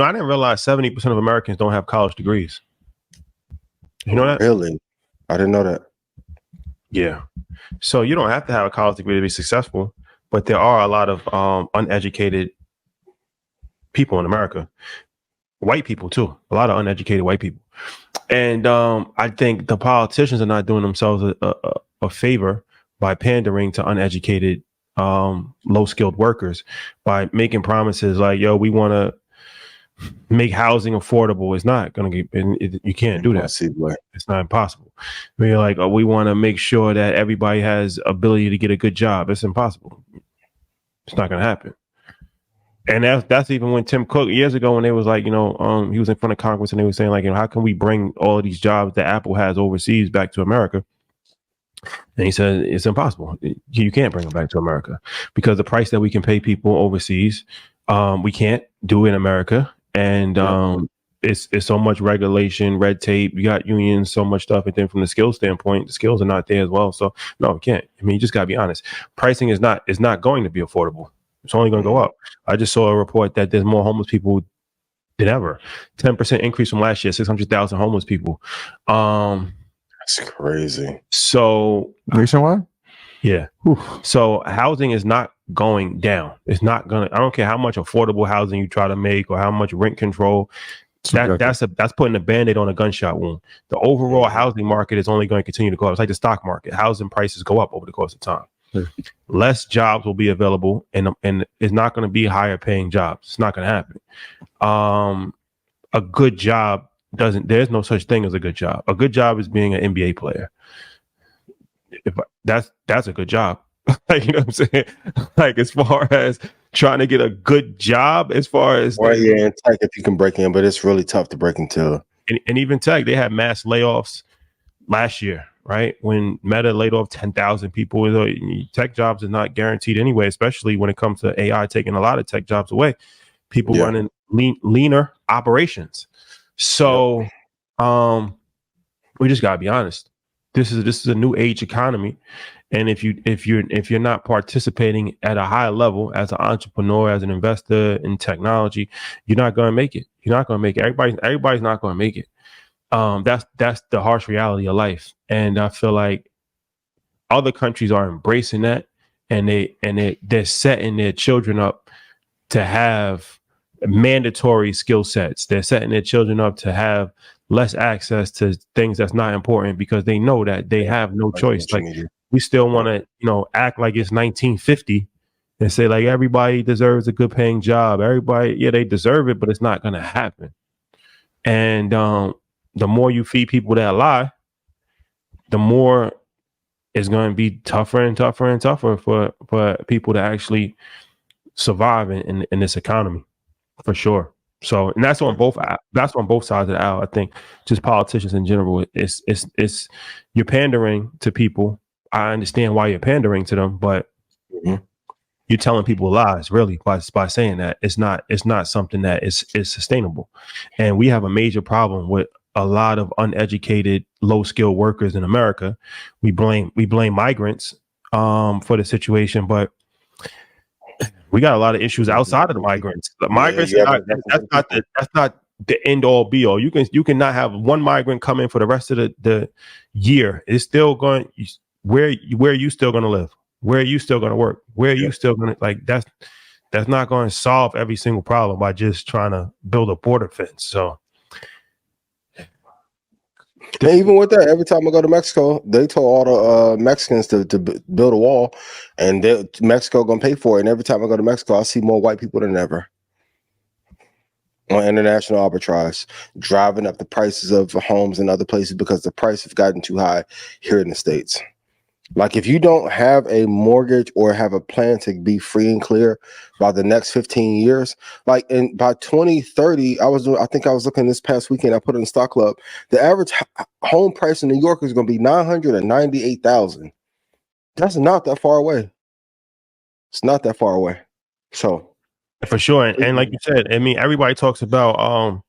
I didn't realize 70% of Americans don't have college degrees. You know that? Really? I didn't know that. Yeah. So you don't have to have a college degree to be successful, but there are a lot of uneducated people in America. White people too. A lot of uneducated white people. And I think the politicians are not doing themselves a favor by pandering to uneducated, low-skilled workers by making promises like, yo, we want to make housing affordable. It's not going to get, you can't do that. It's not impossible. We're like, oh, we want to make sure that everybody has ability to get a good job. It's impossible. It's not going to happen. And that's even when Tim Cook years ago, when they was like, he was in front of Congress and they were saying like, how can we bring all of these jobs that Apple has overseas back to America? And he said, it's impossible. You can't bring them back to America because the price that we can pay people overseas, we can't do in America. And it's so much regulation, red tape. You got unions, so much stuff. And then from the skills standpoint, the skills are not there as well. So no, we can't. I mean, you just got to be honest. Pricing is not going to be affordable. It's only going to go up. I just saw a report that there's more homeless people than ever. 10% increase from last year, 600,000 homeless people. That's crazy. So nationwide? Yeah. Whew. So housing is not going down. It's not going to, I don't care how much affordable housing you try to make or how much rent control. That's putting a Band-Aid on a gunshot wound. The overall housing market is only going to continue to go up. It's like the stock market. Housing prices go up over the course of time. Less jobs will be available, and it's not going to be higher paying jobs. It's not going to happen. A good job there's no such thing as a good job. A good job is being an NBA player. That's a good job. Like, you know what I'm saying? Like, as far as trying to get a good job, as far as in tech, if you can break in, but it's really tough to break into. And even tech, they had mass layoffs last year, right? When Meta laid off 10,000 people, tech jobs is not guaranteed anyway, especially when it comes to AI taking a lot of tech jobs away. People running leaner operations. So we just gotta be honest. This is a new age economy. And if you're not participating at a high level as an entrepreneur, as an investor in technology, you're not gonna make it. You're not gonna make it. Everybody's not gonna make it. That's the harsh reality of life. And I feel like other countries are embracing that, and they're setting their children up to have mandatory skill sets. They're setting their children up to have less access to things that's not important because they know that they have no choice. Like, we still want to, act like it's 1950 and say like everybody deserves a good paying job. Everybody, they deserve it, but it's not going to happen. And the more you feed people that lie, the more it's going to be tougher and tougher and tougher for people to actually survive in this economy, for sure. So, and that's on both sides of the aisle. I think just politicians in general, it's you're pandering to people. I understand why you're pandering to them, but you're telling people lies, really, by saying that it's not something that is sustainable. And we have a major problem with a lot of uneducated, low-skilled workers in America. We blame migrants for the situation, but we got a lot of issues outside of the migrants. The migrants, that's not the end all be all. You can not have one migrant come in for the rest of the year. It's still going. Where are you still going to live? Where are you still going to work? Where are you still going to that's not going to solve every single problem by just trying to build a border fence. So. And even with that, every time I go to Mexico, they told all the Mexicans to build a wall, and Mexico gonna pay for it. And every time I go to Mexico, I see more white people than ever on international arbitrage, driving up the prices of homes in other places because the price has gotten too high here in the States. Like, if you don't have a mortgage or have a plan to be free and clear by the next 15 years, like by 2030, I think I was looking this past weekend, I put it in Stock Club, the average home price in New York is going to be $998,000. That's not that far away. It's not that far away. So, for sure. And like you said, I mean, everybody talks about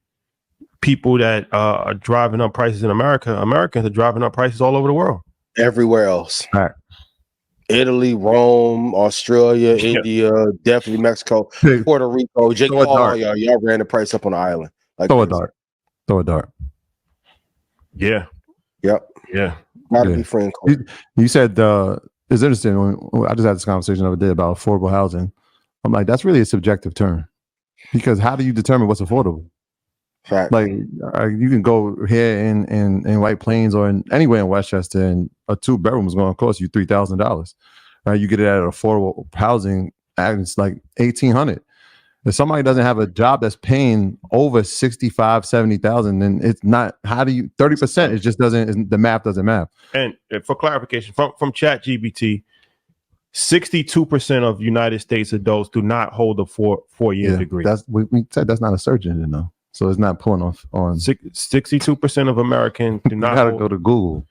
people that are driving up prices in America. Americans are driving up prices all over the world. Everywhere else. All right. Italy, Rome, Australia, India, definitely Mexico, Puerto Rico. Jake Paul, all y'all ran the price up on the island. Like throw a dart. Throw a dart. Yeah. Yep. Yeah. Gotta be free and clear. You said it's interesting. When I just had this conversation the other day about affordable housing. I'm like, that's really a subjective term, because how do you determine what's affordable? Fact. Like you can go here in White Plains or anywhere in Westchester, and a 2-bedroom is going to cost you $3,000. Right? You get it at affordable housing, and it's like $1,800. If somebody doesn't have a job that's paying over 65, 70,000, then it's not. How do you 30%? It just doesn't. The math doesn't math. And for clarification, from ChatGPT, 62% of United States adults do not hold a four-year degree. That's we said that's not a search engine though, so it's not pulling off on 62% of Americans do not. You gotta go to Google.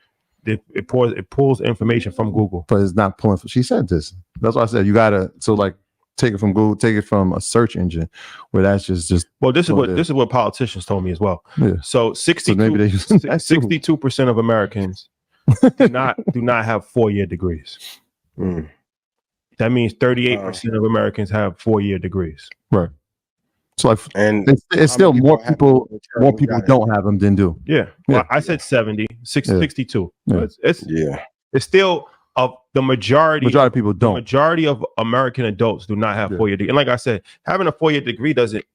It pulls information from Google, but it's not pulling. She said this. That's why I said you gotta. So like. Take it from Google, take it from a search engine where that's just well, this is what politicians told me as well. Yeah. So 62% of Americans do not have 4-year degrees. Mm. That means 38% of Americans have 4-year degrees. Right. So like, and it's still more people don't have them than do. Yeah. Well, I said 62. Yeah. It's still the majority of people don't. The majority of American adults do not have 4-year degree. And like I said, having a 4-year degree doesn't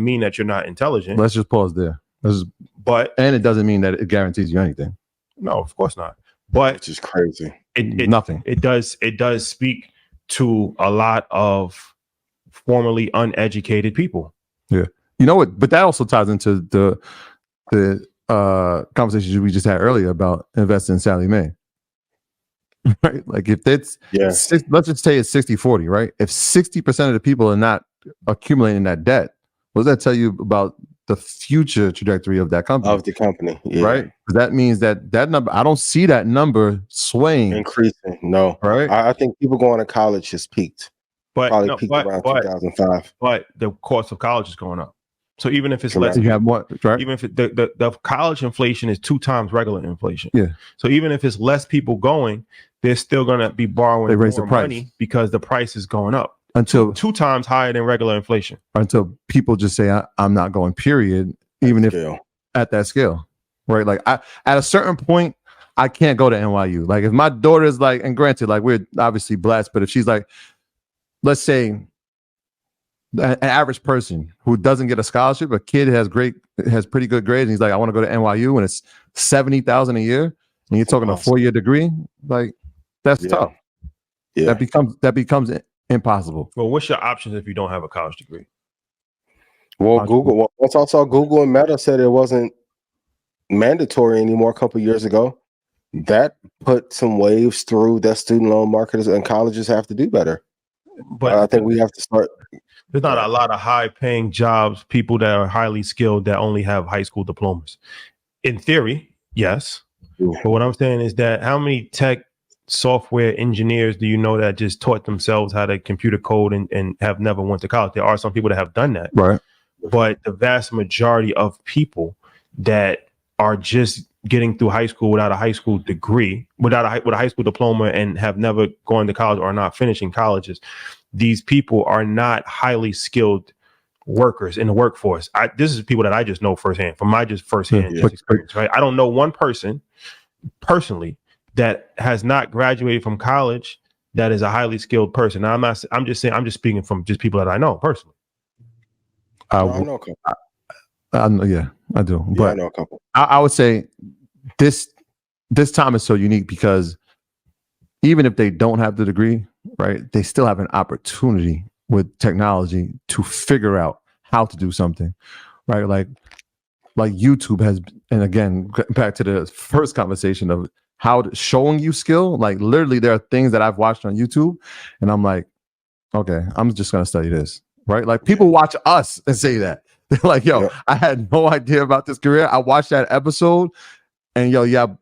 mean that you're not intelligent. Let's just pause there. And it doesn't mean that it guarantees you anything. No, of course not. But it's just crazy. Nothing. It does speak to a lot of formerly uneducated people. Yeah. You know what? But that also ties into the conversations we just had earlier about investing in Sallie Mae. Right, like if it's let's just say it's 60-40, right? If 60% of the people are not accumulating that debt, what does that tell you about the future trajectory of that company? Right? Because that means that number, I don't see that number swaying, increasing. No, right? I think people going to college has peaked. Probably peaked around 2005. But the cost of college is going up. So even if it's less, you have more, right? Even if the college inflation is 2 times regular inflation. Yeah. So even if it's less people going, they're still going to be borrowing more money because the price is going up until 2 times higher than regular inflation. Until people just say, I'm not going, period. Even if at that scale, right? Like at a certain point, I can't go to NYU. Like if my daughter is like, and granted, like we're obviously blessed, but if she's like, let's say an average person who doesn't get a scholarship, a kid has pretty good grades, and he's like, I want to go to NYU, and it's $70,000 a year, and you're talking a 4-year degree, like that's tough. Yeah, that becomes impossible. Well, what's your options if you don't have a college degree? Well, Google. Once I saw Google and Meta said it wasn't mandatory anymore a couple of years ago, that put some waves through that student loan marketers and colleges have to do better. But I think we have to start. There's not a lot of high-paying jobs, people that are highly skilled that only have high school diplomas. In theory, yes. But what I'm saying is that how many tech software engineers do you know that just taught themselves how to computer code and have never went to college? There are some people that have done that. Right. But the vast majority of people that are just getting through high school without a high school degree, with a high school diploma, and have never gone to college or are not finishing colleges, these people are not highly skilled workers in the workforce. This is people that I just know firsthand from my firsthand experience. Right, I don't know one person personally that has not graduated from college that is a highly skilled person. Now, I'm just speaking from just people that I know personally. I know a couple. Yeah, I do. Yeah, but I know a couple. I would say this time is so unique because even if they don't have the degree, right, they still have an opportunity with technology to figure out how to do something, right? Like YouTube has, and again, back to the first conversation of showing you skill. Like literally, there are things that I've watched on YouTube, and I'm like, okay, I'm just gonna study this, right? Like people watch us and say that. They're like, yo, I had no idea about this career. I watched that episode and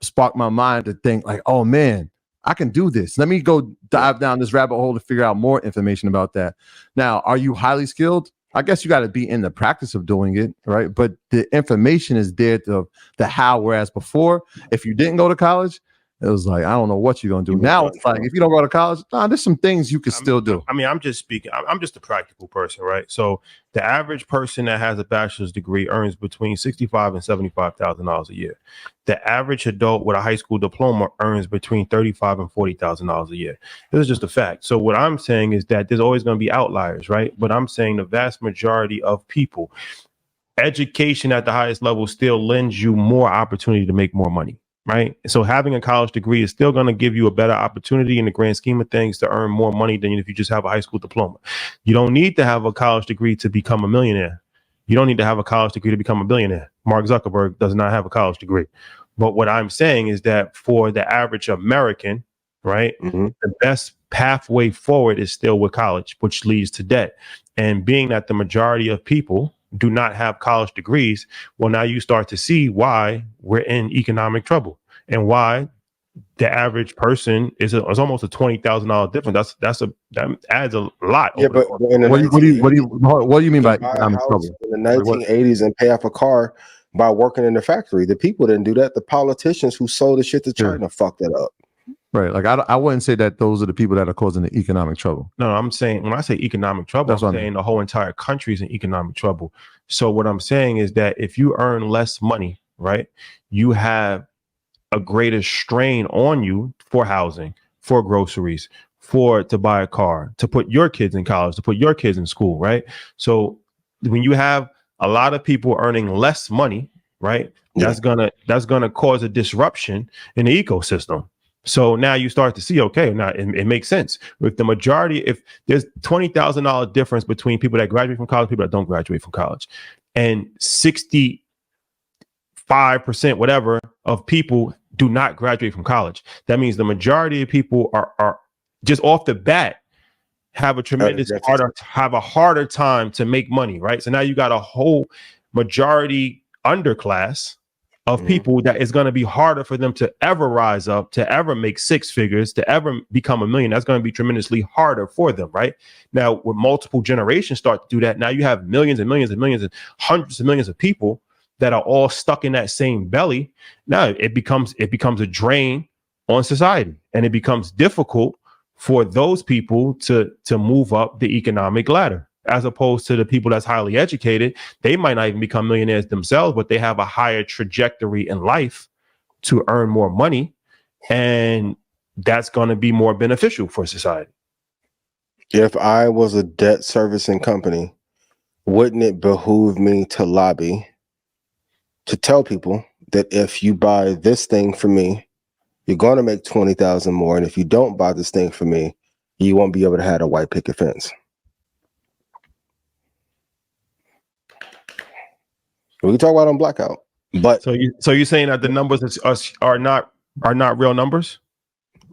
sparked my mind to think like, oh man, I can do this. Let me go dive down this rabbit hole to figure out more information about that. Now, are you highly skilled? I guess you got to be in the practice of doing it, right? But the information is there to the how, whereas before, if you didn't go to college, it was like, I don't know what you're gonna do. You Now was it's like, if you don't go to college, there's some things you can still do. I mean, I'm just speaking. I'm just a practical person, right? So the average person that has a bachelor's degree earns between $65,000 and $75,000 a year. The average adult with a high school diploma earns between $35,000 and $40,000 a year. This is just a fact. So what I'm saying is that there's always going to be outliers, right? But I'm saying the vast majority of people, education at the highest level still lends you more opportunity to make more money. Right. So having a college degree is still going to give you a better opportunity in the grand scheme of things to earn more money than if you just have a high school diploma. You don't need to have a college degree to become a millionaire. You don't need to have a college degree to become a billionaire. Mark Zuckerberg does not have a college degree. But what I'm saying is that for the average American, right, the best pathway forward is still with college, which leads to debt. And being that the majority of people do not have college degrees, well, now you start to see why we're in economic trouble and why the average person is almost a $20,000 difference. That adds a lot. Yeah, but in the what do you mean by economic trouble? In the 1980s and pay off a car by working in the factory? The people didn't do that. The politicians who sold the shit to China fucked that up. Right. Like I wouldn't say that those are the people that are causing the economic trouble. No, I'm saying when I say economic trouble, I'm saying the whole entire country is in economic trouble. So what I'm saying is that if you earn less money, right, you have a greater strain on you for housing, for groceries, to buy a car, to put your kids in college, to put your kids in school, right? So when you have a lot of people earning less money, right, that's gonna cause a disruption in the ecosystem. So now you start to see, okay, now it makes sense. If the majority, if there's $20,000 difference between people that graduate from college, people that don't graduate from college, and 65% whatever of people do not graduate from college, that means the majority of people are just off the bat have a harder time to make money, right? So now you got a whole majority underclass of people that is going to be harder for them to ever rise up, to ever make six figures, to ever become a million. That's going to be tremendously harder for them, right? Now, when multiple generations start to do that, now you have millions and millions and millions and hundreds of millions of people that are all stuck in that same belly. Now it becomes a drain on society, and it becomes difficult for those people to move up the economic ladder. As opposed to the people that's highly educated, they might not even become millionaires themselves, but they have a higher trajectory in life to earn more money. And that's going to be more beneficial for society. If I was a debt servicing company, wouldn't it behoove me to lobby to tell people that if you buy this thing from me, you're going to make 20,000 more. And if you don't buy this thing from me, you won't be able to have a white picket fence. We can talk about it on Blackout, but so you're saying that the numbers are not real numbers?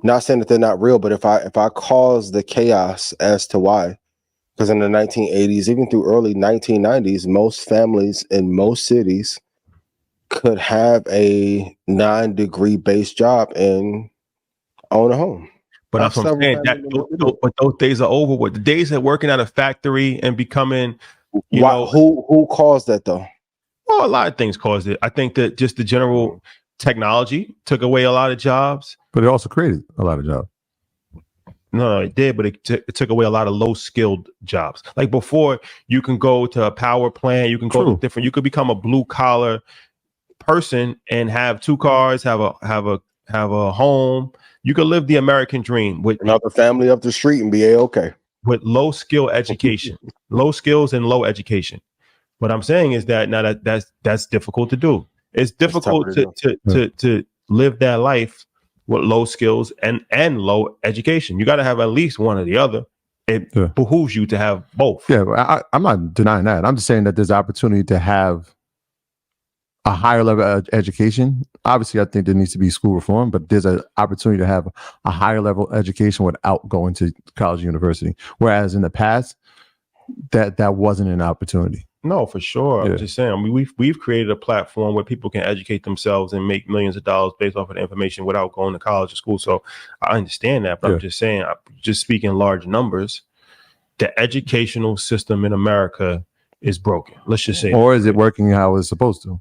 Not saying that they're not real, but if I cause the chaos as to why, because in the 1980s, even through early 1990s, most families in most cities could have a 9-degree based job and own a home. But that's what I'm saying. But those days are over. With the days of working at a factory and becoming, who caused that though? Well, a lot of things caused it. I think that just the general technology took away a lot of jobs. But it also created a lot of jobs. No, it did, but it took away a lot of low-skilled jobs. Like before, you can go to a power plant, you can go to different. You could become a blue-collar person and have 2 cars, have a home. You could live the American dream with another family up the street and be okay. With low-skill education, low skills and low education. What I'm saying is that now that's difficult to do. It's difficult to live that life with low skills and low education. You got to have at least one or the other. It behooves you to have both. Yeah, I'm not denying that. I'm just saying that there's opportunity to have a higher level of education. Obviously, I think there needs to be school reform, but there's an opportunity to have a higher level education without going to college, university. Whereas in the past, that wasn't an opportunity. No, for sure. I'm just saying. I mean, we've created a platform where people can educate themselves and make millions of dollars based off of the information without going to college or school. So I understand that, but I'm just saying, just speaking large numbers, the educational system in America is broken. Let's just say, or is it working how it's supposed to?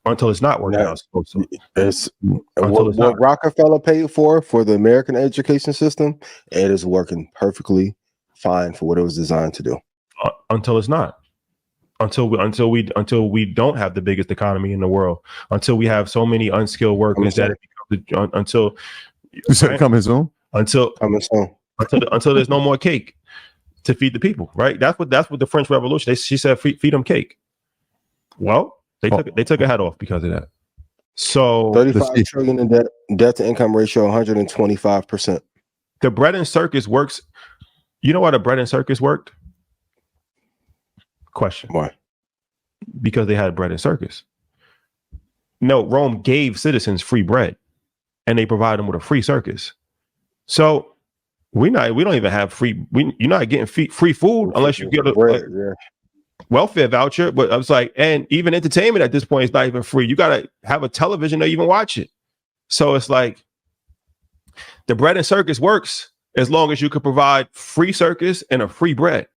until it's not working out. So It's until it's what not. Rockefeller paid for the American education system. It is working perfectly fine for what it was designed to do. Until it's not. Until we don't have the biggest economy in the world. Until we have so many unskilled workers that it becomes until you said coming soon. Until there's no more cake to feed the people. Right. That's what the French Revolution. She said feed them cake. Well, they took a head off because of that. So 35 trillion in debt to income ratio 125%. The bread and circus works. You know why the bread and circus worked? Question. Why? Because they had bread and circus. No, Rome gave citizens free bread and they provide them with a free circus. So we don't even have free. You're not getting free food unless you get a welfare voucher. But I was like, and even entertainment at this point is not even free. You got to have a television to even watch it. So it's like the bread and circus works as long as you could provide free circus and a free bread.